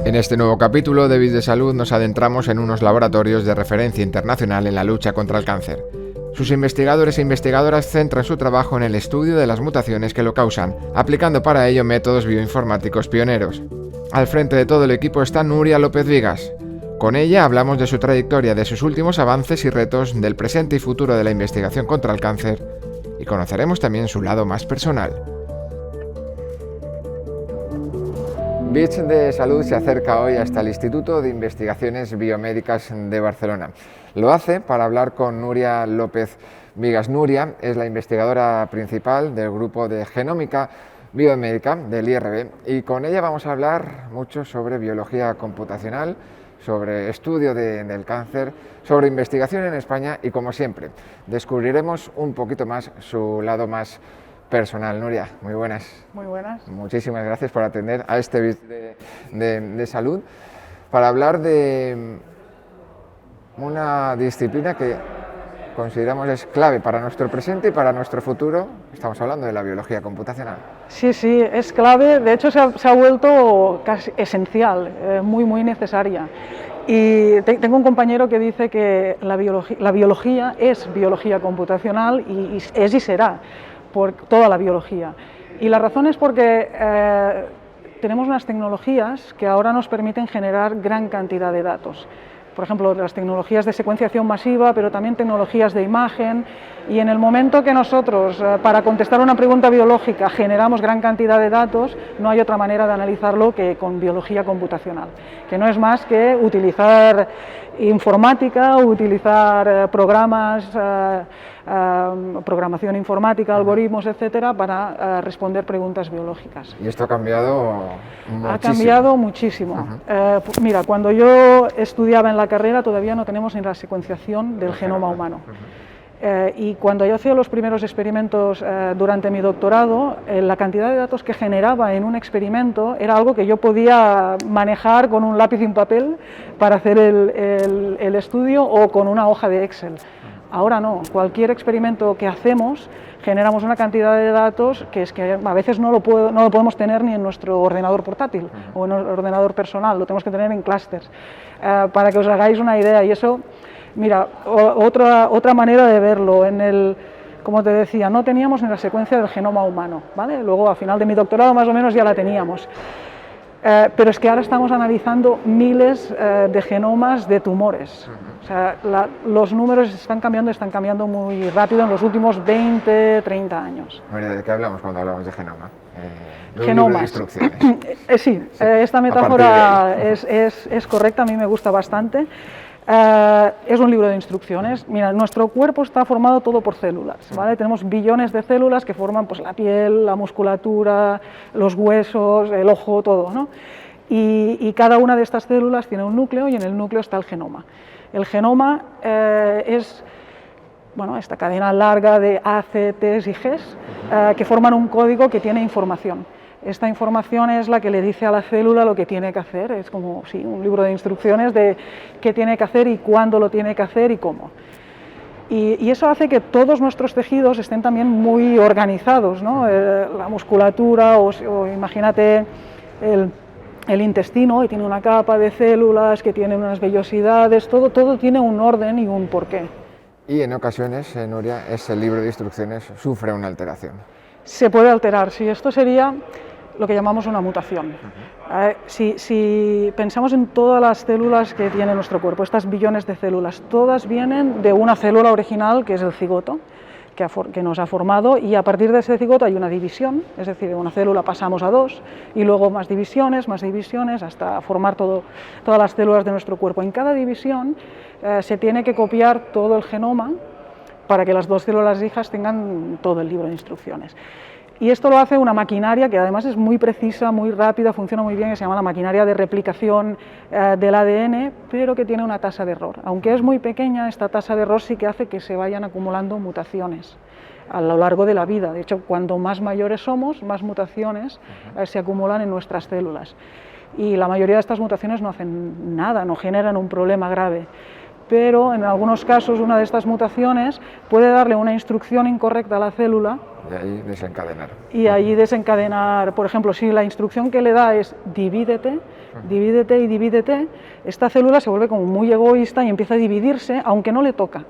En este nuevo capítulo de Bits de Salud nos adentramos en unos laboratorios de referencia internacional en la lucha contra el cáncer. Sus investigadores e investigadoras centran su trabajo en el estudio de las mutaciones que lo causan, aplicando para ello métodos bioinformáticos pioneros. Al frente de todo el equipo está Nuria López Vigas. Con ella hablamos de su trayectoria, de sus últimos avances y retos, del presente y futuro de la investigación contra el cáncer, y conoceremos también su lado más personal. Bits de Salud se acerca hoy hasta el Instituto de Investigaciones Biomédicas de Barcelona. Lo hace para hablar con Nuria López Vigas. Nuria es la investigadora principal del grupo de genómica biomédica del IRB y con ella vamos a hablar mucho sobre biología computacional, sobre estudio del cáncer, sobre investigación en España y, como siempre, descubriremos un poquito más su lado más personal. Nuria, muy buenas. Muy buenas. Muchísimas gracias por atender a este Bits de Salud para hablar de una disciplina que consideramos es clave para nuestro presente y para nuestro futuro. Estamos hablando de la biología computacional. Sí, es clave. De hecho, se ha vuelto casi esencial, muy necesaria. Y tengo un compañero que dice que la biología es biología computacional y es y será por toda la biología. Y la razón es porque tenemos unas tecnologías que ahora nos permiten generar gran cantidad de datos. Por ejemplo, las tecnologías de secuenciación masiva, pero también tecnologías de imagen, y en el momento que nosotros, para contestar una pregunta biológica, generamos gran cantidad de datos, no hay otra manera de analizarlo que con biología computacional, que no es más que utilizar informática, utilizar programas, programación informática, algoritmos, etcétera, para responder preguntas biológicas. Y esto ha cambiado muchísimo. Ha cambiado muchísimo. Mira, cuando yo estudiaba en la carrera todavía no tenemos ni la secuenciación del genoma humano. Y cuando yo hacía los primeros experimentos durante mi doctorado, la cantidad de datos que generaba en un experimento era algo que yo podía manejar con un lápiz y un papel para hacer el estudio o con una hoja de Excel. Ahora no, cualquier experimento que hacemos generamos una cantidad de datos que es que a veces no lo podemos tener ni en nuestro ordenador portátil o en el ordenador personal, lo tenemos que tener en clústeres. Para que os hagáis una idea, y eso, mira, otra manera de verlo, como te decía, no teníamos ni la secuencia del genoma humano, ¿vale? Luego, al final de mi doctorado, más o menos ya la teníamos. Pero es que ahora estamos analizando miles de genomas de tumores. O sea, los números están cambiando muy rápido en los últimos 20, 30 años. ¿De qué hablamos cuando hablamos de genoma? Genomas. Sí, esta metáfora es correcta, a mí me gusta bastante. Es un libro de instrucciones. Mira, nuestro cuerpo está formado todo por células, ¿vale? Tenemos billones de células que forman pues, la piel, la musculatura, los huesos, el ojo, todo, ¿no? Y cada una de estas células tiene un núcleo y en el núcleo está el genoma. El genoma es esta cadena larga de A, C, T y Gs que forman un código que tiene información. Esta información es la que le dice a la célula lo que tiene que hacer, es como un libro de instrucciones de qué tiene que hacer y cuándo lo tiene que hacer y cómo. Y eso hace que todos nuestros tejidos estén también muy organizados, ¿no? La musculatura o imagínate el intestino, y tiene una capa de células que tienen unas vellosidades, todo tiene un orden y un porqué. Y en ocasiones, Nuria, ese libro de instrucciones sufre una alteración. Se puede alterar, sí, esto sería lo que llamamos una mutación. Si pensamos en todas las células que tiene nuestro cuerpo, estas billones de células, todas vienen de una célula original que es el cigoto, que nos ha formado, y a partir de ese cigoto hay una división, es decir, de una célula pasamos a dos, y luego más divisiones, hasta formar todas las células de nuestro cuerpo. En cada división se tiene que copiar todo el genoma para que las dos células hijas tengan todo el libro de instrucciones. Y esto lo hace una maquinaria que además es muy precisa, muy rápida, funciona muy bien, que se llama la maquinaria de replicación del ADN, pero que tiene una tasa de error. Aunque es muy pequeña, esta tasa de error sí que hace que se vayan acumulando mutaciones a lo largo de la vida. De hecho, cuanto más mayores somos, más mutaciones se acumulan en nuestras células. Y la mayoría de estas mutaciones no hacen nada, no generan un problema grave. pero en algunos casos una de estas mutaciones puede darle una instrucción incorrecta a la célula y ahí desencadenar. Y ahí desencadenar, por ejemplo, si la instrucción que le da es divídete, divídete y divídete, esta célula se vuelve como muy egoísta y empieza a dividirse, aunque no le toca,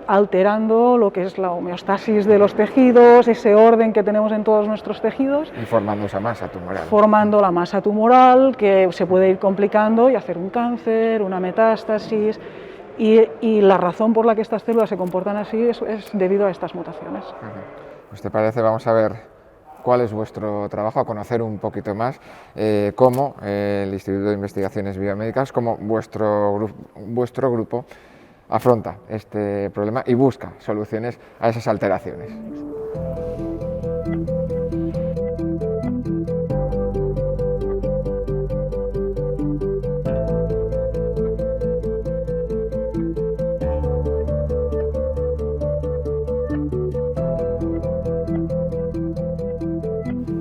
alterando lo que es la homeostasis de los tejidos, ese orden que tenemos en todos nuestros tejidos. Y formando esa masa tumoral. Formando la masa tumoral, que se puede ir complicando y hacer un cáncer, una metástasis. Y la razón por la que estas células se comportan así es debido a estas mutaciones. Pues te parece, vamos a ver cuál es vuestro trabajo, a conocer un poquito más cómo el Instituto de Investigaciones Biomédicas, cómo vuestro grupo afronta este problema y busca soluciones a esas alteraciones.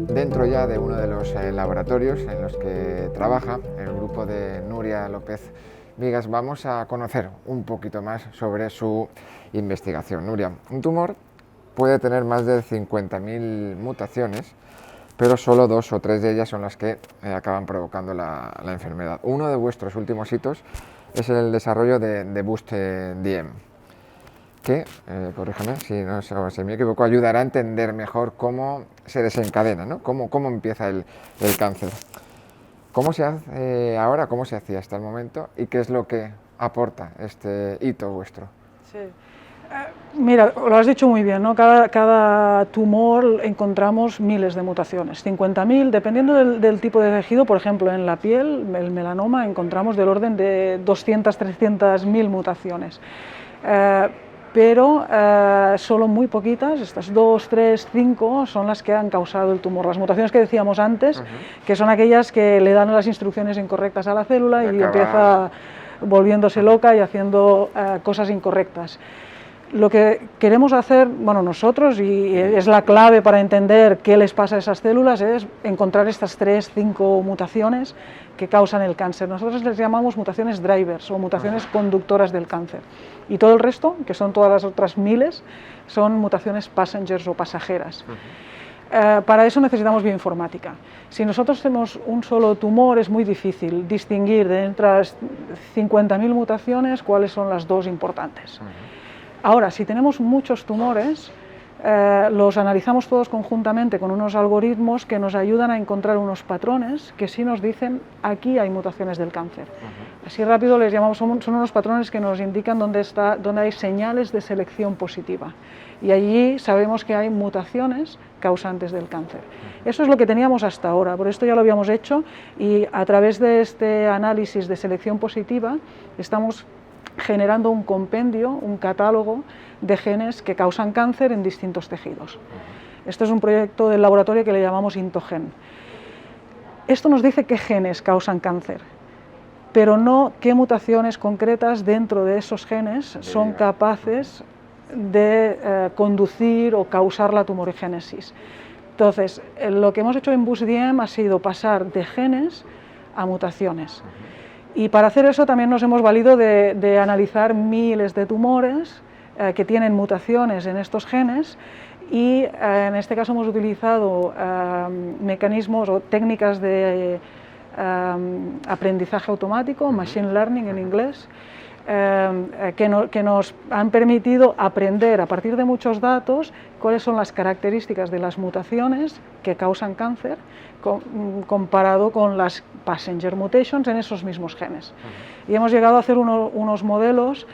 Dentro ya de uno de los laboratorios en los que trabaja el grupo de Nuria López Vigas, vamos a conocer un poquito más sobre su investigación. Nuria, un tumor puede tener más de 50.000 mutaciones, pero solo 2 o 3 de ellas son las que acaban provocando la enfermedad. Uno de vuestros últimos hitos es el desarrollo de Boost-DM, que, corríjame si me equivoco, ayudará a entender mejor cómo se desencadena, ¿no? Cómo empieza el cáncer. ¿Cómo se hace ahora, cómo se hacía hasta el momento y qué es lo que aporta este hito vuestro? Sí. Mira, lo has dicho muy bien, ¿no? Cada tumor encontramos miles de mutaciones, 50.000, dependiendo del tipo de tejido. Por ejemplo, en la piel, el melanoma, encontramos del orden de 200, 300.000 mutaciones. Pero solo muy poquitas, estas 2, 3, 5, son las que han causado el tumor. Las mutaciones que decíamos antes, que son aquellas que le dan las instrucciones incorrectas a la célula y empieza volviéndose loca y haciendo cosas incorrectas. Lo que queremos hacer, bueno, nosotros, y es la clave para entender qué les pasa a esas células, es encontrar estas 3, 5 mutaciones que causan el cáncer. Nosotros les llamamos mutaciones drivers o mutaciones conductoras del cáncer. Y todo el resto, que son todas las otras miles, son mutaciones passengers o pasajeras. Para eso necesitamos bioinformática. Si nosotros tenemos un solo tumor, es muy difícil distinguir de entre las 50.000 mutaciones cuáles son las 2 importantes. Ahora, si tenemos muchos tumores, los analizamos todos conjuntamente con unos algoritmos que nos ayudan a encontrar unos patrones que sí nos dicen aquí hay mutaciones del cáncer. Así rápido les llamamos, son unos patrones que nos indican dónde hay señales de selección positiva. Y allí sabemos que hay mutaciones causantes del cáncer. Eso es lo que teníamos hasta ahora, por esto ya lo habíamos hecho y a través de este análisis de selección positiva estamos generando un compendio, un catálogo de genes que causan cáncer en distintos tejidos. Esto es un proyecto del laboratorio que le llamamos Intogen. Esto nos dice qué genes causan cáncer, pero no qué mutaciones concretas dentro de esos genes son capaces de conducir o causar la tumorigénesis. Entonces, lo que hemos hecho en Boost-DM ha sido pasar de genes a mutaciones. Y para hacer eso también nos hemos valido de analizar miles de tumores que tienen mutaciones en estos genes y en este caso hemos utilizado mecanismos o técnicas de aprendizaje automático, machine learning en inglés, que nos han permitido aprender a partir de muchos datos cuáles son las características de las mutaciones que causan cáncer comparado con las passenger mutations en esos mismos genes. Y hemos llegado a hacer unos modelos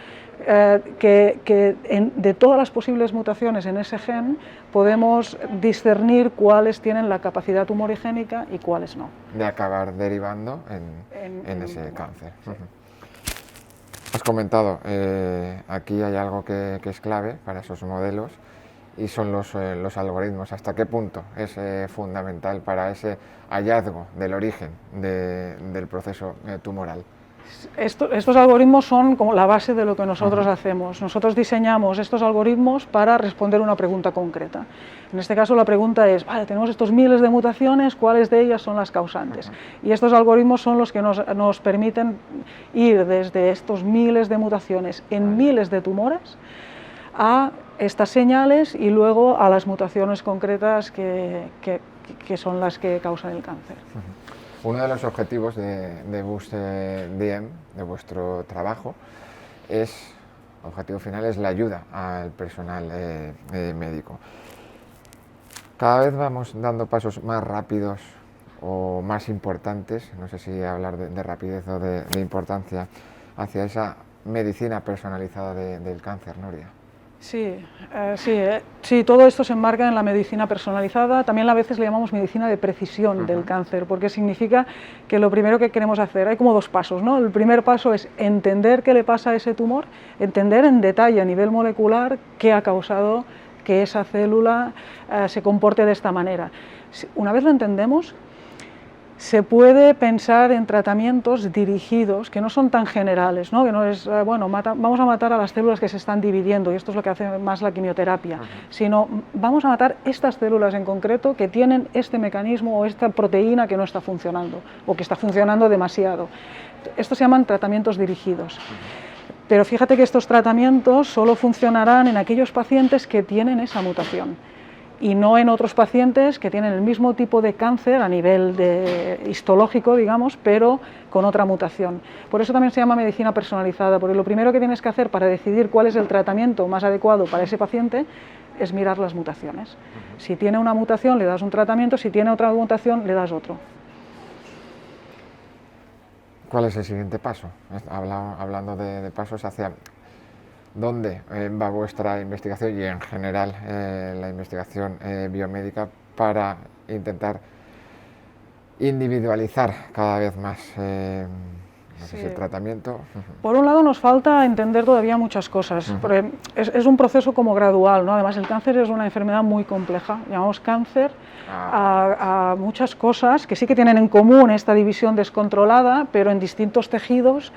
de todas las posibles mutaciones en ese gen podemos discernir cuáles tienen la capacidad tumorigénica y cuáles no. De acabar derivando en ese cáncer. Sí. Has comentado, aquí hay algo que es clave para esos modelos y son los algoritmos. ¿Hasta qué punto es fundamental para ese hallazgo del origen del proceso tumoral? Estos algoritmos son como la base de lo que nosotros hacemos. Nosotros diseñamos estos algoritmos para responder una pregunta concreta. En este caso la pregunta es, vale, tenemos estos miles de mutaciones, ¿cuáles de ellas son las causantes? Y estos algoritmos son los que nos permiten ir desde estos miles de mutaciones en miles de tumores a estas señales y luego a las mutaciones concretas que son las que causan el cáncer. Uno de los objetivos de Boost DM, de vuestro trabajo, objetivo final es la ayuda al personal médico. Cada vez vamos dando pasos más rápidos o más importantes, no sé si hablar de rapidez o de importancia, hacia esa medicina personalizada del cáncer, Nuria. Sí, todo esto se enmarca en la medicina personalizada, también a veces le llamamos medicina de precisión del cáncer, porque significa que lo primero que queremos hacer, hay como dos pasos, ¿no? El primer paso es entender qué le pasa a ese tumor, entender en detalle a nivel molecular qué ha causado que esa célula se comporte de esta manera. Una vez lo entendemos, se puede pensar en tratamientos dirigidos que no son tan generales, ¿no? Que no es, bueno, vamos a matar a las células que se están dividiendo, y esto es lo que hace más la quimioterapia, sino vamos a matar estas células en concreto que tienen este mecanismo o esta proteína que no está funcionando o que está funcionando demasiado. Estos se llaman tratamientos dirigidos. Pero fíjate que estos tratamientos solo funcionarán en aquellos pacientes que tienen esa mutación, y no en otros pacientes que tienen el mismo tipo de cáncer a nivel histológico, digamos, pero con otra mutación. Por eso también se llama medicina personalizada, porque lo primero que tienes que hacer para decidir cuál es el tratamiento más adecuado para ese paciente es mirar las mutaciones. Si tiene una mutación le das un tratamiento, si tiene otra mutación le das otro. ¿Cuál es el siguiente paso? Hablando de pasos hacia... ¿Dónde va vuestra investigación y en general la investigación biomédica para intentar individualizar cada vez más ese tratamiento? Por un lado nos falta entender todavía muchas cosas, porque es un proceso como gradual, ¿no? Además el cáncer es una enfermedad muy compleja, llamamos cáncer a muchas cosas que sí que tienen en común esta división descontrolada, pero en distintos tejidos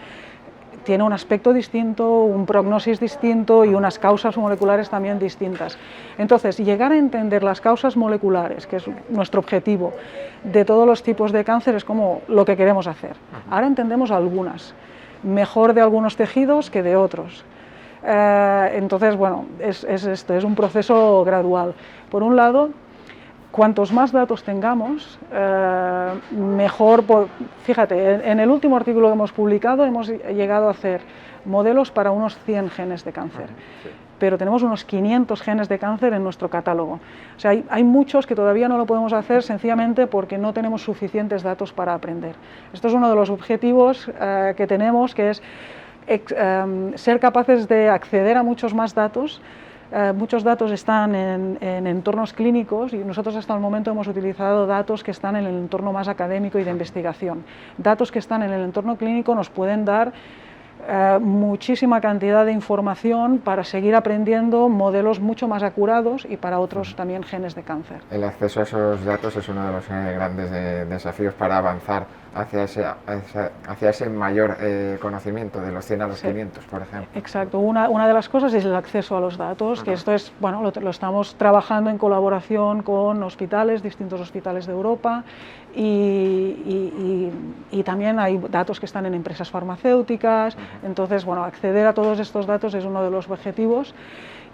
tiene un aspecto distinto, un prognosis distinto y unas causas moleculares también distintas. Entonces, llegar a entender las causas moleculares, que es nuestro objetivo, de todos los tipos de cáncer es como lo que queremos hacer. Ahora entendemos algunas, mejor de algunos tejidos que de otros. Entonces, bueno, es un proceso gradual. Por un lado, cuantos más datos tengamos, mejor. Fíjate, en el último artículo que hemos publicado hemos llegado a hacer modelos para unos 100 genes de cáncer, pero tenemos unos 500 genes de cáncer en nuestro catálogo. O sea, hay muchos que todavía no lo podemos hacer sencillamente porque no tenemos suficientes datos para aprender. Esto es uno de los objetivos que tenemos, que es ser capaces de acceder a muchos más datos. Muchos datos están en entornos clínicos y nosotros hasta el momento hemos utilizado datos que están en el entorno más académico y de investigación. Datos que están en el entorno clínico nos pueden dar muchísima cantidad de información para seguir aprendiendo modelos mucho más acurados y para otros también genes de cáncer. El acceso a esos datos es uno de los grandes desafíos para avanzar hacia ese mayor conocimiento, de los 100 a los 500, por ejemplo. Exacto, una de las cosas es el acceso a los datos, que esto es, bueno, lo estamos trabajando en colaboración con hospitales, distintos hospitales de Europa, y también hay datos que están en empresas farmacéuticas. Entonces, bueno, acceder a todos estos datos es uno de los objetivos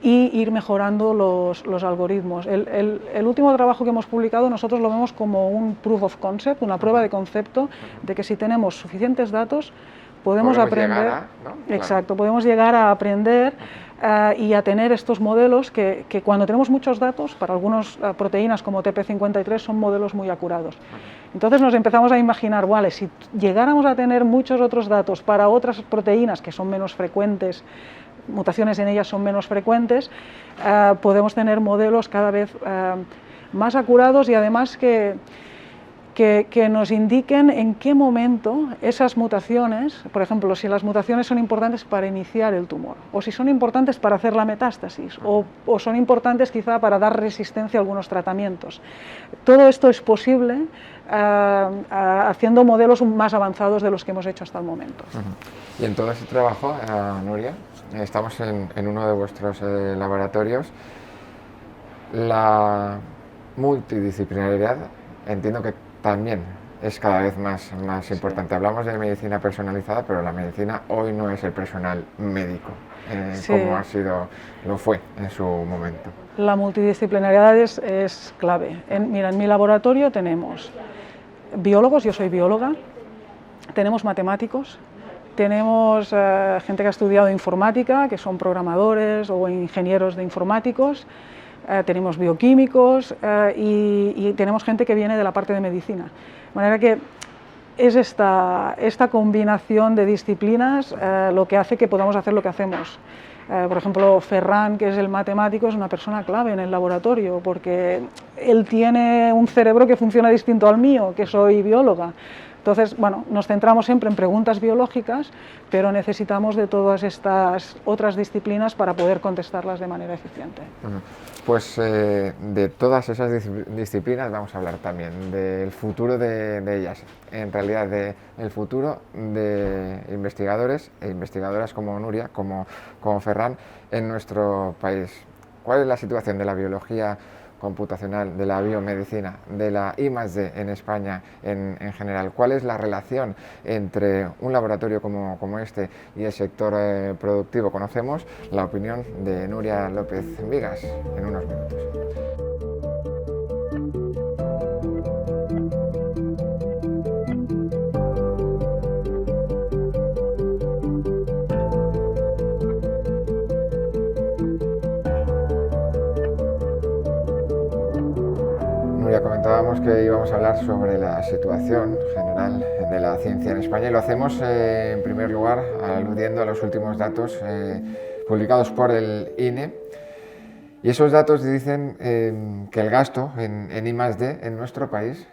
y ir mejorando los algoritmos. El último trabajo que hemos publicado nosotros lo vemos como un proof of concept, una prueba de concepto de que si tenemos suficientes datos podemos aprender, exacto, podemos llegar a aprender y a tener estos modelos que cuando tenemos muchos datos, para algunas proteínas como TP53 son modelos muy acurados. Entonces nos empezamos a imaginar, vale, si llegáramos a tener muchos otros datos para otras proteínas que son menos frecuentes, mutaciones en ellas son menos frecuentes, podemos tener modelos cada vez más acurados y además que que nos indiquen en qué momento esas mutaciones, por ejemplo, si las mutaciones son importantes para iniciar el tumor, o si son importantes para hacer la metástasis, o son importantes quizá para dar resistencia a algunos tratamientos. Todo esto es posible haciendo modelos más avanzados de los que hemos hecho hasta el momento. Y en todo este trabajo, Nuria, estamos en uno de vuestros laboratorios. La multidisciplinaridad, entiendo que también es cada vez más importante. Hablamos de medicina personalizada, pero la medicina hoy no es el personal médico, como lo fue en su momento. La multidisciplinaridad es clave. Mira, en mi laboratorio tenemos biólogos, yo soy bióloga, tenemos matemáticos, tenemos gente que ha estudiado informática, que son programadores o ingenieros de informáticos, tenemos bioquímicos y tenemos gente que viene de la parte de medicina. De manera que es esta combinación de disciplinas lo que hace que podamos hacer lo que hacemos. Por ejemplo, Ferran, que es el matemático, es una persona clave en el laboratorio porque él tiene un cerebro que funciona distinto al mío, que soy bióloga. Entonces, bueno, nos centramos siempre en preguntas biológicas, pero necesitamos de todas estas otras disciplinas para poder contestarlas de manera eficiente. Pues de todas esas disciplinas vamos a hablar también, del futuro de ellas, en realidad del futuro de investigadores e investigadoras como Nuria, como Ferran, en nuestro país. ¿Cuál es la situación de la biología computacional, de la biomedicina, de la I+D en España en general? ¿Cuál es la relación entre un laboratorio como este y el sector productivo? Conocemos la opinión de Nuria López Vigas en unos minutos. Comentábamos que íbamos a hablar sobre la situación general de la ciencia en España y lo hacemos en primer lugar aludiendo a los últimos datos publicados por el INE, y esos datos dicen que el gasto en I+D en nuestro país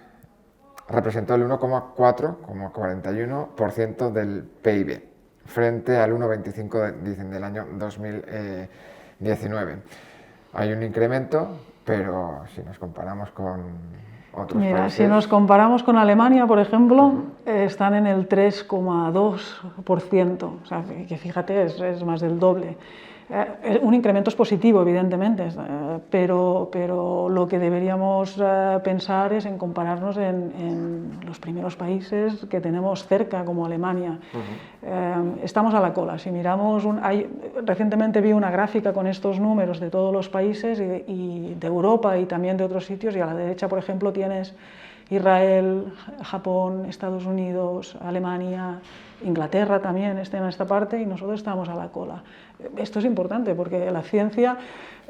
representó el 1,41% del PIB frente al 1,25% dicen del año 2019. Hay un incremento, pero si nos comparamos con otros países... Si nos comparamos con Alemania, por ejemplo, están en el 3,2%, o sea, que fíjate, es más del doble. Un incremento es positivo, evidentemente, pero lo que deberíamos pensar es en compararnos en los primeros países que tenemos cerca, como Alemania. Estamos a la cola. Si miramos, recientemente vi una gráfica con estos números de todos los países y de Europa y también de otros sitios, y a la derecha, por ejemplo, tienes Israel, Japón, Estados Unidos, Alemania, Inglaterra también está en esta parte, y nosotros estamos a la cola. Esto es importante porque la ciencia,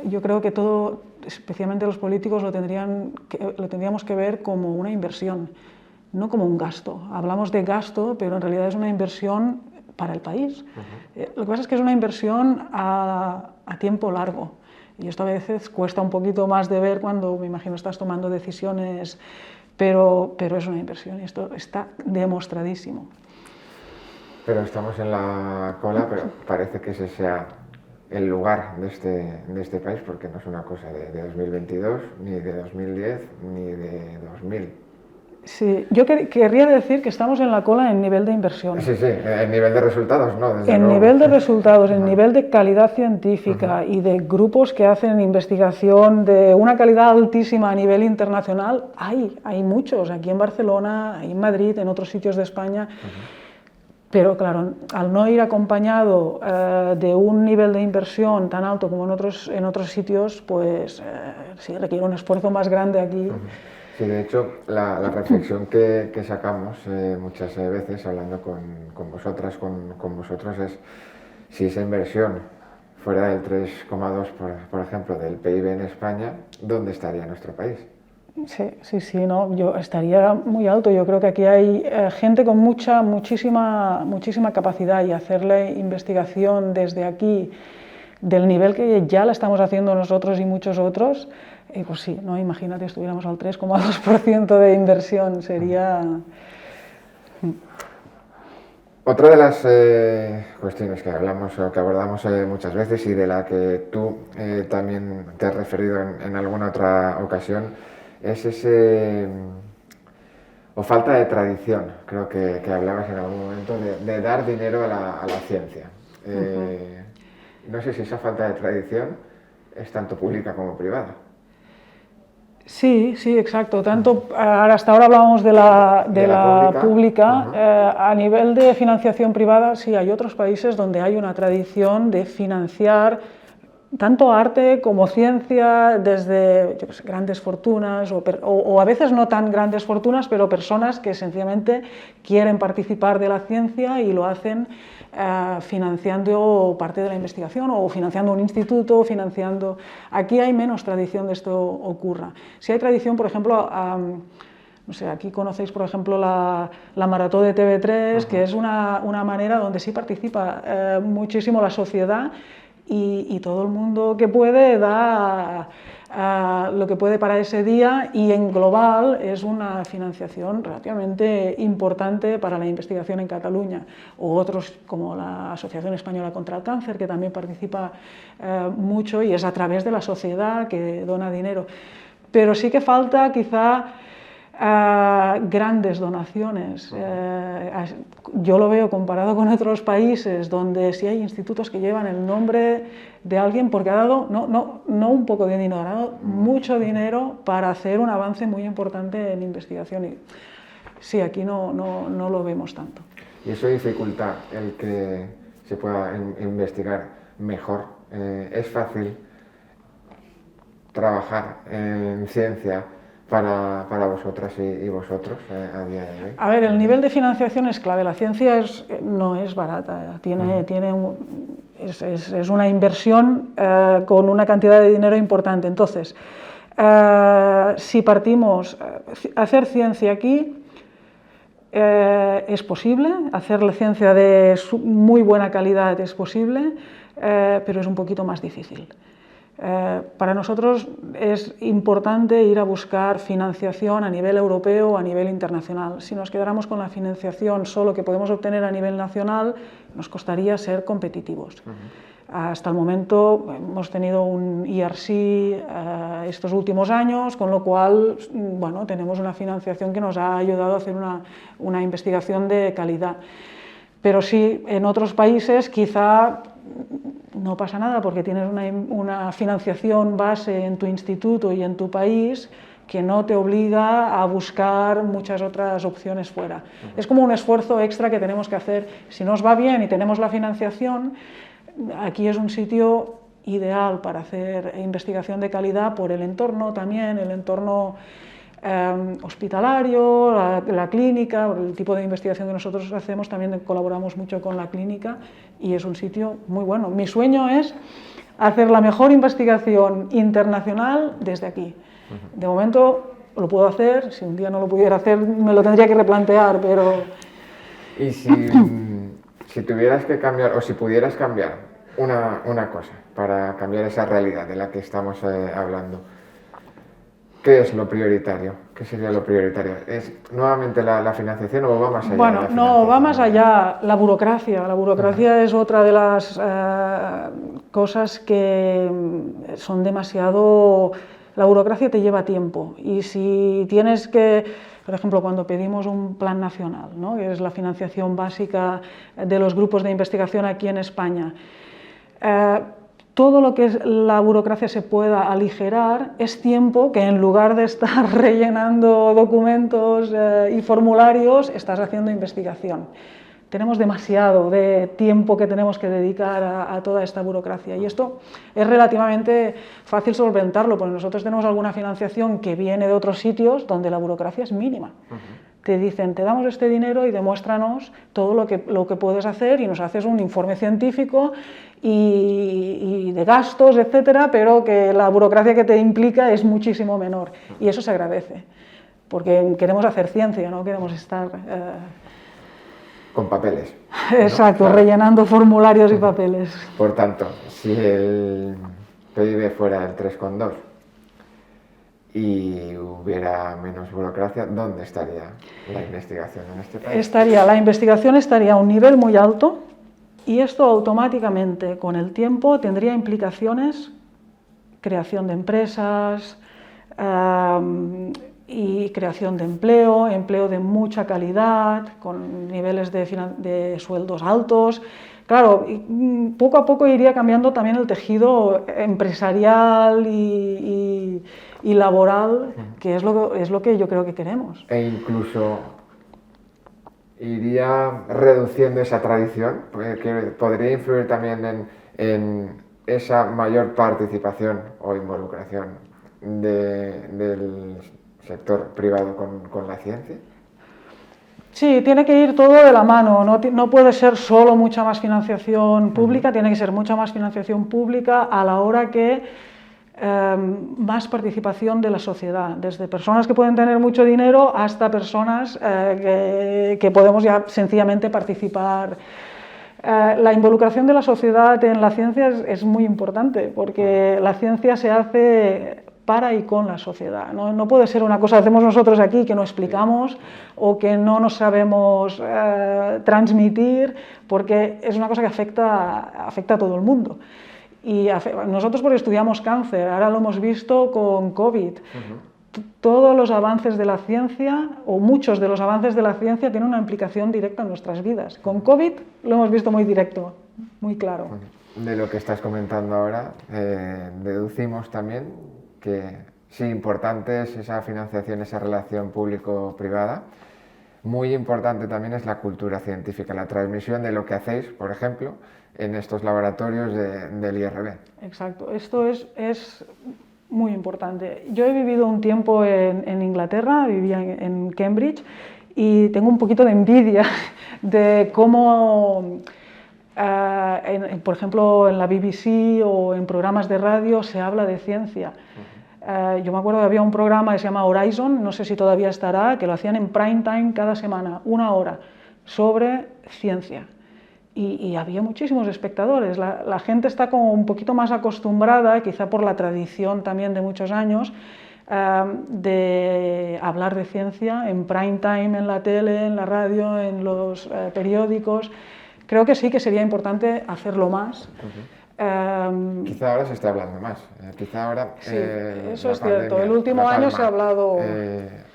yo creo que todo, especialmente los políticos, lo tendríamos que ver como una inversión, no como un gasto. Hablamos de gasto, pero en realidad es una inversión para el país. Lo que pasa es que es una inversión a tiempo largo, y esto a veces cuesta un poquito más de ver cuando, me imagino, estás tomando decisiones, pero es una inversión y esto está demostradísimo. Pero estamos en la cola, pero parece que ese sea el lugar de este país, porque no es una cosa de 2022, ni de 2010, ni de 2000. Sí, yo querría decir que estamos en la cola en nivel de inversión. Sí, en nivel de resultados, ¿no? En nivel de resultados, en nivel de calidad científica y de grupos que hacen investigación de una calidad altísima a nivel internacional, hay muchos, aquí en Barcelona, en Madrid, en otros sitios de España. Pero claro, al no ir acompañado de un nivel de inversión tan alto como en otros sitios, pues sí, requiere un esfuerzo más grande aquí. Sí, de hecho, la reflexión que sacamos muchas veces hablando con vosotras, con vosotros, es si esa inversión fuera del 3,2%, por ejemplo, del PIB en España, ¿dónde estaría nuestro país? Sí, no, yo estaría muy alto. Yo creo que aquí hay gente con muchísima capacidad, y hacerle investigación desde aquí, del nivel que ya la estamos haciendo nosotros y muchos otros, Y pues sí, ¿no? Imagínate, estuviéramos al 3,2% de inversión, sería... Otra de las cuestiones que hablamos o que abordamos muchas veces y de la que tú también te has referido en alguna otra ocasión es ese o falta de tradición, creo que hablabas en algún momento, de dar dinero a la ciencia. No sé si esa falta de tradición es tanto pública como privada. Sí, sí, exacto. Tanto, hasta ahora hablábamos de la pública. A nivel de financiación privada, sí, hay otros países donde hay una tradición de financiar tanto arte como ciencia desde grandes fortunas o a veces no tan grandes fortunas, pero personas que sencillamente quieren participar de la ciencia y lo hacen financiando parte de la investigación o financiando un instituto, financiando... Aquí hay menos tradición de esto ocurra. Si hay tradición, por ejemplo, no sé, aquí conocéis, por ejemplo, la Marató de TV3, que es una manera donde sí participa muchísimo la sociedad y todo el mundo que puede da lo que puede para ese día, y en global es una financiación relativamente importante para la investigación en Cataluña, o otros como la Asociación Española contra el Cáncer, que también participa mucho y es a través de la sociedad que dona dinero. Pero sí que falta quizá grandes donaciones. Yo lo veo comparado con otros países donde sí hay institutos que llevan el nombre de alguien porque ha dado, no un poco de dinero, ha dado mucho dinero para hacer un avance muy importante en investigación. Y sí, aquí no lo vemos tanto. ¿Y eso dificulta el que se pueda investigar mejor? ¿Es fácil trabajar en ciencia para vosotras y vosotros a día de hoy? A ver, el nivel de financiación es clave. La ciencia no es barata, es una inversión con una cantidad de dinero importante. Entonces, si partimos a hacer ciencia aquí, es posible, hacer la ciencia de muy buena calidad es posible, pero es un poquito más difícil. Para nosotros es importante ir a buscar financiación a nivel europeo o a nivel internacional. Si nos quedáramos con la financiación solo que podemos obtener a nivel nacional, nos costaría ser competitivos. Hasta el momento hemos tenido un ERC estos últimos años, con lo cual bueno, tenemos una financiación que nos ha ayudado a hacer una investigación de calidad. Pero sí, en otros países quizá no pasa nada porque tienes una financiación base en tu instituto y en tu país que no te obliga a buscar muchas otras opciones fuera. Es como un esfuerzo extra que tenemos que hacer. Si nos va bien y tenemos la financiación, aquí es un sitio ideal para hacer investigación de calidad por el entorno también, el entorno hospitalario, la clínica, el tipo de investigación que nosotros hacemos, también colaboramos mucho con la clínica y es un sitio muy bueno. Mi sueño es hacer la mejor investigación internacional desde aquí. De momento lo puedo hacer, si un día no lo pudiera hacer me lo tendría que replantear, pero... Y si tuvieras que cambiar, o si pudieras cambiar una cosa para cambiar esa realidad de la que estamos hablando, ¿qué es lo prioritario? ¿Qué sería lo prioritario? ¿Es nuevamente la financiación o va más allá? Bueno, no, va más allá. La burocracia. La burocracia es otra de las cosas que son demasiado... La burocracia te lleva tiempo y si tienes que, por ejemplo, cuando pedimos un plan nacional, ¿no?, que es la financiación básica de los grupos de investigación aquí en España, todo lo que la burocracia se pueda aligerar es tiempo que en lugar de estar rellenando documentos y formularios, estás haciendo investigación. Tenemos demasiado de tiempo que tenemos que dedicar a toda esta burocracia y esto es relativamente fácil solventarlo porque nosotros tenemos alguna financiación que viene de otros sitios donde la burocracia es mínima. Te dicen, te damos este dinero y demuéstranos todo lo que puedes hacer y nos haces un informe científico y de gastos, etcétera, pero que la burocracia que te implica es muchísimo menor y eso se agradece porque queremos hacer ciencia, no queremos estar... con papeles. Exacto, ¿no? Claro. Rellenando formularios y papeles. Por tanto, si el PIB fuera el 3,2 y hubiera menos burocracia, ¿dónde estaría la investigación en este país? La investigación estaría a un nivel muy alto y esto automáticamente con el tiempo tendría implicaciones, creación de empresas y creación de empleo de mucha calidad, con niveles de sueldos altos. Claro, poco a poco iría cambiando también el tejido empresarial y laboral, que es lo que yo creo que queremos. E incluso iría reduciendo esa tradición, que podría influir también en esa mayor participación o involucración del sector privado con la ciencia. Sí, tiene que ir todo de la mano, no puede ser solo mucha más financiación pública, tiene que ser mucha más financiación pública a la hora que más participación de la sociedad, desde personas que pueden tener mucho dinero hasta personas que podemos ya sencillamente participar. La involucración de la sociedad en la ciencia es muy importante, porque la ciencia se hace para y con la sociedad. No puede ser una cosa que hacemos nosotros aquí que no explicamos o que no nos sabemos transmitir, porque es una cosa que afecta a todo el mundo. Y nosotros porque estudiamos cáncer, ahora lo hemos visto con COVID. Todos los avances de la ciencia, o muchos de los avances de la ciencia, tienen una implicación directa en nuestras vidas. Con COVID lo hemos visto muy directo, muy claro. De lo que estás comentando ahora, deducimos también que sí, importante es esa financiación, esa relación público-privada. Muy importante también es la cultura científica, la transmisión de lo que hacéis, por ejemplo, en estos laboratorios del IRB. Exacto, esto es muy importante. Yo he vivido un tiempo en Inglaterra, vivía en Cambridge, y tengo un poquito de envidia de cómo, por ejemplo, en la BBC o en programas de radio se habla de ciencia. Yo me acuerdo que había un programa que se llama Horizon, no sé si todavía estará, que lo hacían en prime time cada semana, 1 hora, sobre ciencia. Y había muchísimos espectadores. La gente está como un poquito más acostumbrada, quizá por la tradición también de muchos años, de hablar de ciencia en prime time, en la tele, en la radio, en los periódicos. Creo que sí que sería importante hacerlo más. Quizá ahora se está hablando más. Quizá ahora sí, eso es cierto. El último año se ha hablado.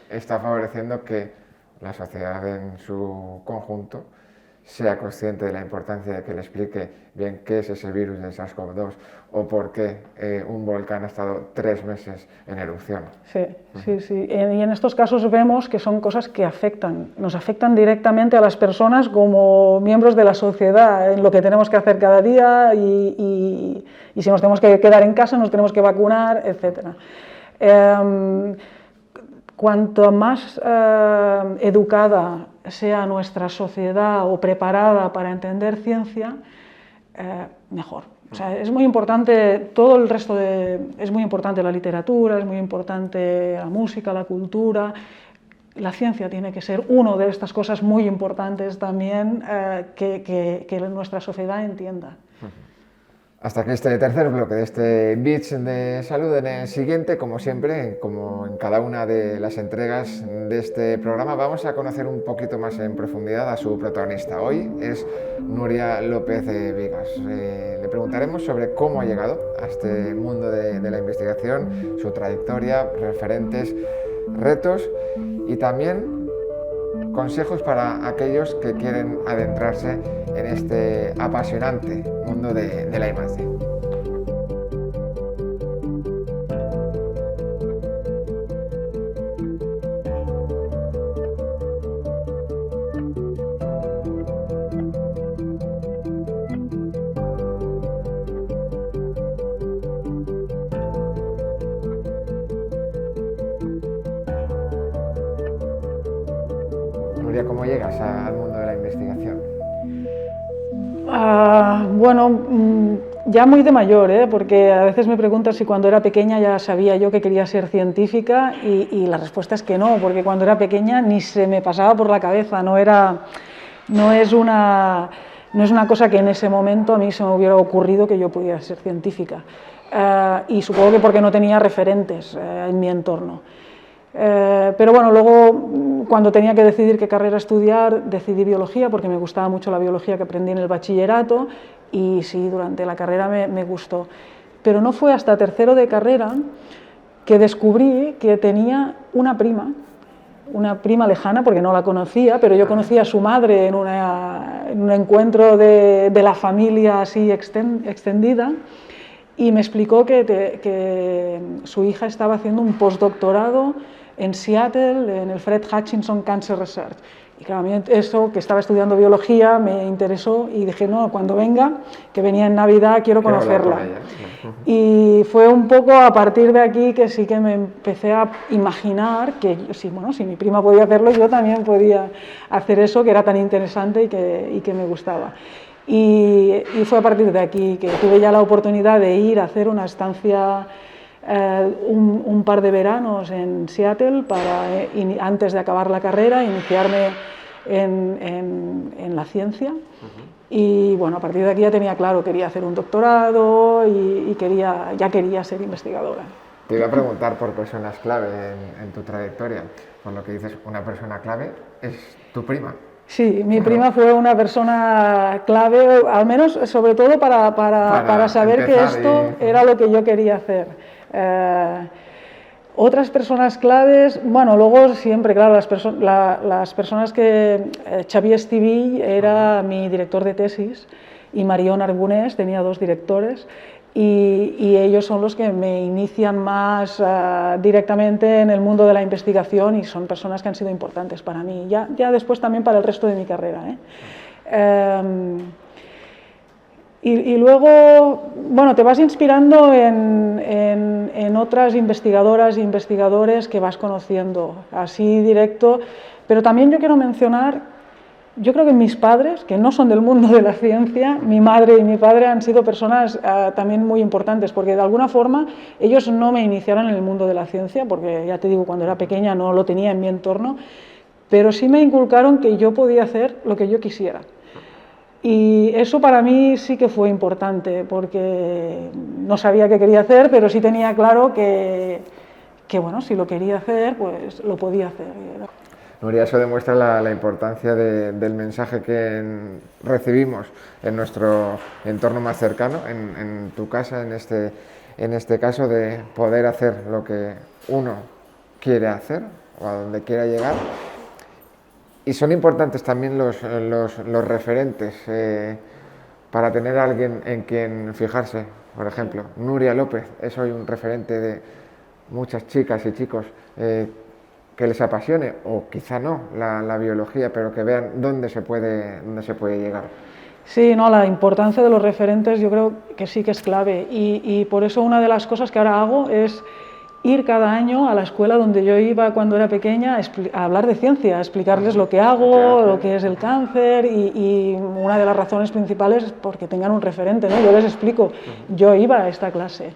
Está favoreciendo que la sociedad en su conjunto sea consciente de la importancia de que le explique bien qué es ese virus del SARS-CoV-2 o por qué un volcán ha estado 3 meses en erupción. Sí, sí. Y en estos casos vemos que son cosas que nos afectan directamente a las personas como miembros de la sociedad, en lo que tenemos que hacer cada día y si nos tenemos que quedar en casa, nos tenemos que vacunar, etc. Cuanto más educada sea nuestra sociedad o preparada para entender ciencia, mejor. O sea, es muy importante todo el resto es muy importante la literatura, es muy importante la música, la cultura. La ciencia tiene que ser una de estas cosas muy importantes también que nuestra sociedad entienda. Hasta aquí este tercer bloque de este Bits de Salud. En el siguiente, como siempre, como en cada una de las entregas de este programa, vamos a conocer un poquito más en profundidad a su protagonista. Hoy es Nuria López Vigas. Le preguntaremos sobre cómo ha llegado a este mundo de la investigación, su trayectoria, referentes, retos y también consejos para aquellos que quieren adentrarse en este apasionante mundo de la I+D. Nuria, ¿cómo llegas al mundo de la investigación? Bueno, ya muy de mayor, porque a veces me preguntan si cuando era pequeña ya sabía yo que quería ser científica y la respuesta es que no, porque cuando era pequeña ni se me pasaba por la cabeza, no es una cosa que en ese momento a mí se me hubiera ocurrido que yo pudiera ser científica. y supongo que porque no tenía referentes en mi entorno. Pero bueno, luego cuando tenía que decidir qué carrera estudiar, decidí biología porque me gustaba mucho la biología que aprendí en el bachillerato y sí, durante la carrera me gustó. Pero no fue hasta tercero de carrera que descubrí que tenía una prima lejana, porque no la conocía, pero yo conocía a su madre en un encuentro de la familia así extendida, y me explicó que su hija estaba haciendo un postdoctorado en Seattle, en el Fred Hutchinson Cancer Research. Y claro, a mí eso, que estaba estudiando biología, me interesó y dije, no, cuando venga, que venía en Navidad, quiero conocerla. Y fue un poco a partir de aquí que sí que me empecé a imaginar que sí, bueno, si mi prima podía hacerlo, yo también podía hacer eso, que era tan interesante y que me gustaba. Y fue a partir de aquí que tuve ya la oportunidad de ir a hacer una estancia, un par de veranos en Seattle antes de acabar la carrera, iniciarme en la ciencia. Y bueno, a partir de aquí ya tenía claro, quería hacer un doctorado y ya quería ser investigadora. Te iba a preguntar por personas clave en tu trayectoria. Por lo que dices, una persona clave es tu prima. Sí, mi prima fue una persona clave, al menos sobre todo para saber que esto era lo que yo quería hacer. Otras personas claves, bueno, luego siempre, claro, las personas que... Xavier Estivill era mi director de tesis y Marion Arbonés tenía 2 directores y ellos son los que me inician más directamente en el mundo de la investigación y son personas que han sido importantes para mí, ya después también para el resto de mi carrera. Y luego, bueno, te vas inspirando en otras investigadoras e investigadores que vas conociendo, así directo, pero también yo quiero mencionar, yo creo que mis padres, que no son del mundo de la ciencia, mi madre y mi padre han sido personas también muy importantes, porque de alguna forma ellos no me iniciaron en el mundo de la ciencia, porque ya te digo, cuando era pequeña no lo tenía en mi entorno, pero sí me inculcaron que yo podía hacer lo que yo quisiera. Y eso para mí sí que fue importante, porque no sabía qué quería hacer, pero sí tenía claro que bueno, si lo quería hacer, pues lo podía hacer. Nuria, eso demuestra la importancia del mensaje que recibimos en nuestro entorno más cercano, en tu casa, en este caso, de poder hacer lo que uno quiere hacer o a donde quiera llegar. Y son importantes también los referentes para tener a alguien en quien fijarse. Por ejemplo, Nuria López es hoy un referente de muchas chicas y chicos que les apasione, o quizá no, la biología, pero que vean dónde se puede llegar. Sí, no, la importancia de los referentes yo creo que sí que es clave y por eso una de las cosas que ahora hago es ir cada año a la escuela donde yo iba cuando era pequeña a hablar de ciencia, a explicarles lo que hago, lo que es el cáncer y una de las razones principales es porque tengan un referente, ¿no? Yo les explico, yo iba a esta clase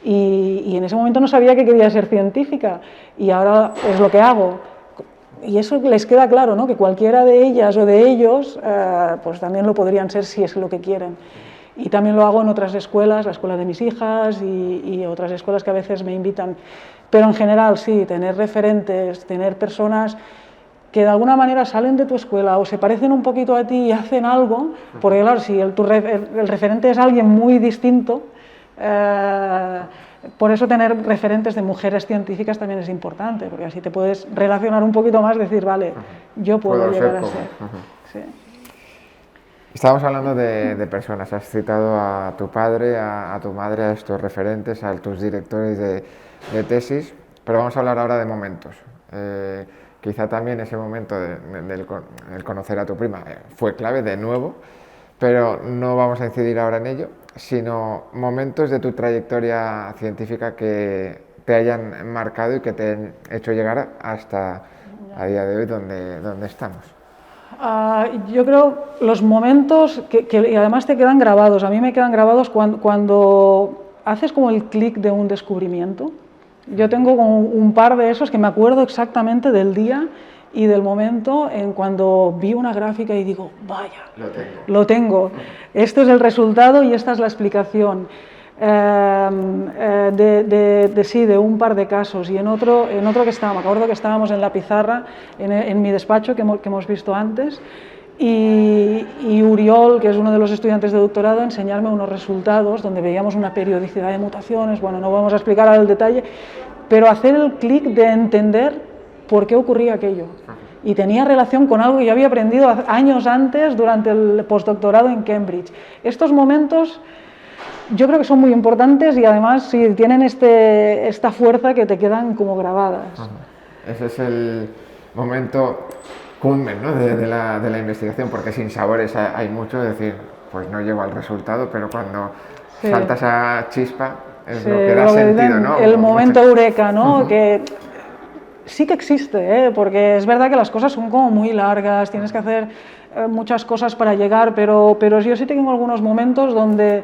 y en ese momento no sabía que quería ser científica y ahora es lo que hago. Y eso les queda claro, ¿no? Que cualquiera de ellas o de ellos pues también lo podrían ser si es lo que quieren. Y también lo hago en otras escuelas, la escuela de mis hijas y otras escuelas que a veces me invitan. Pero en general sí, tener referentes, tener personas que de alguna manera salen de tu escuela o se parecen un poquito a ti y hacen algo, porque claro, si el referente es alguien muy distinto, por eso tener referentes de mujeres científicas también es importante, porque así te puedes relacionar un poquito más, decir, vale, yo puedo llegar a ser. Sí. Estábamos hablando de personas, has citado a tu padre, a tu madre, a estos referentes, a tus directores de tesis, pero vamos a hablar ahora de momentos. Quizá también ese momento del conocer a tu prima fue clave de nuevo, pero no vamos a incidir ahora en ello, sino momentos de tu trayectoria científica que te hayan marcado y que te han hecho llegar hasta a día de hoy donde estamos. Yo creo los momentos que además te quedan grabados, a mí me quedan grabados cuando haces como el clic de un descubrimiento. Yo tengo como un par de esos que me acuerdo exactamente del día y del momento en cuando vi una gráfica y digo, vaya, lo tengo, esto es el resultado y esta es la explicación. de un par de casos, y en otro que estábamos, me acuerdo que estábamos en la pizarra, en mi despacho que hemos visto antes, y Uriol, que es uno de los estudiantes de doctorado, enseñarme unos resultados donde veíamos una periodicidad de mutaciones, bueno, no vamos a explicar al detalle, pero hacer el clic de entender por qué ocurría aquello. Y tenía relación con algo que yo había aprendido años antes durante el postdoctorado en Cambridge. Estos momentos yo creo que son muy importantes y además sí, tienen esta fuerza que te quedan como grabadas. Ese es el momento culmen, ¿no? de la investigación, porque sin sabores hay mucho, es decir, pues no llego al resultado, pero cuando salta esa chispa es lo que da sentido, ¿no? El momento eureka, ¿no? Que sí que existe, porque es verdad que las cosas son como muy largas, tienes que hacer muchas cosas para llegar, pero yo sí tengo algunos momentos donde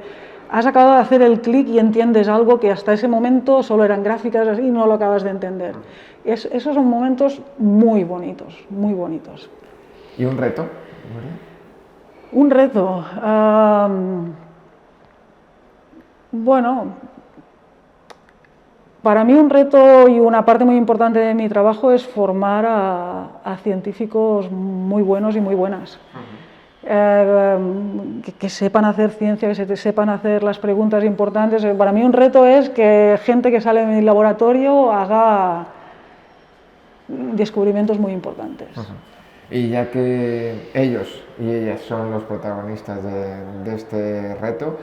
has acabado de hacer el clic y entiendes algo que hasta ese momento solo eran gráficas así y no lo acabas de entender. Esos son momentos muy bonitos, muy bonitos. ¿Y un reto? Un reto. Bueno, para mí un reto y una parte muy importante de mi trabajo es formar a científicos muy buenos y muy buenas. Que sepan hacer ciencia, que sepan hacer las preguntas importantes. Para mí un reto es que gente que sale de mi laboratorio haga descubrimientos muy importantes. Y ya que ellos y ellas son los protagonistas de este reto,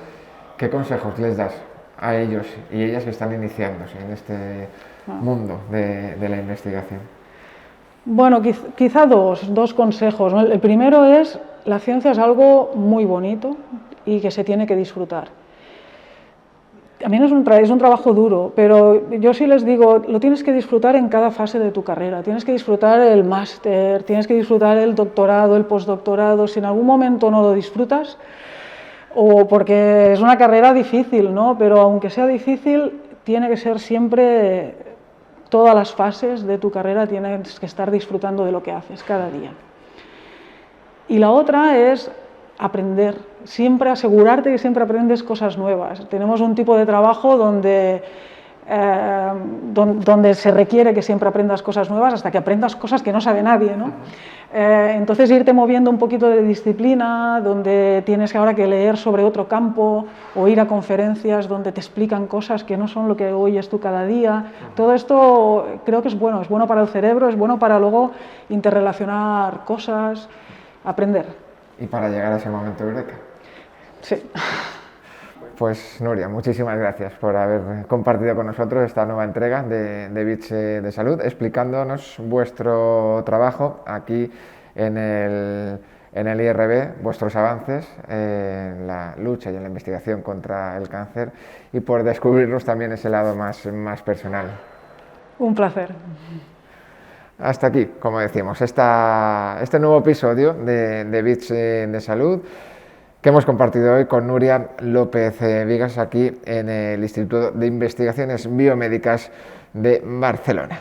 ¿qué consejos les das a ellos y ellas que están iniciándose en este mundo de la investigación? Bueno, quizá dos consejos, ¿no? El primero es: la ciencia es algo muy bonito y que se tiene que disfrutar. También es un trabajo duro, pero yo sí les digo, lo tienes que disfrutar en cada fase de tu carrera. Tienes que disfrutar el máster, tienes que disfrutar el doctorado, el postdoctorado. Si en algún momento no lo disfrutas, o porque es una carrera difícil, ¿no? Pero aunque sea difícil, tiene que ser siempre, todas las fases de tu carrera tienes que estar disfrutando de lo que haces cada día. Y la otra es aprender, siempre asegurarte que siempre aprendes cosas nuevas. Tenemos un tipo de trabajo donde se requiere que siempre aprendas cosas nuevas hasta que aprendas cosas que no sabe nadie, ¿no? Entonces irte moviendo un poquito de disciplina, donde tienes ahora que leer sobre otro campo o ir a conferencias donde te explican cosas que no son lo que oyes tú cada día. Todo esto creo que es bueno para el cerebro, es bueno para luego interrelacionar cosas, aprender. Y para llegar a ese momento eureka. Sí. Pues Nuria, muchísimas gracias por haber compartido con nosotros esta nueva entrega de Bits de Salud, explicándonos vuestro trabajo aquí en el IRB, vuestros avances en la lucha y en la investigación contra el cáncer y por descubrirnos también ese lado más personal. Un placer. Hasta aquí, como decimos, este nuevo episodio de Bits de Salud que hemos compartido hoy con Nuria López Vigas aquí en el Instituto de Investigaciones Biomédicas de Barcelona.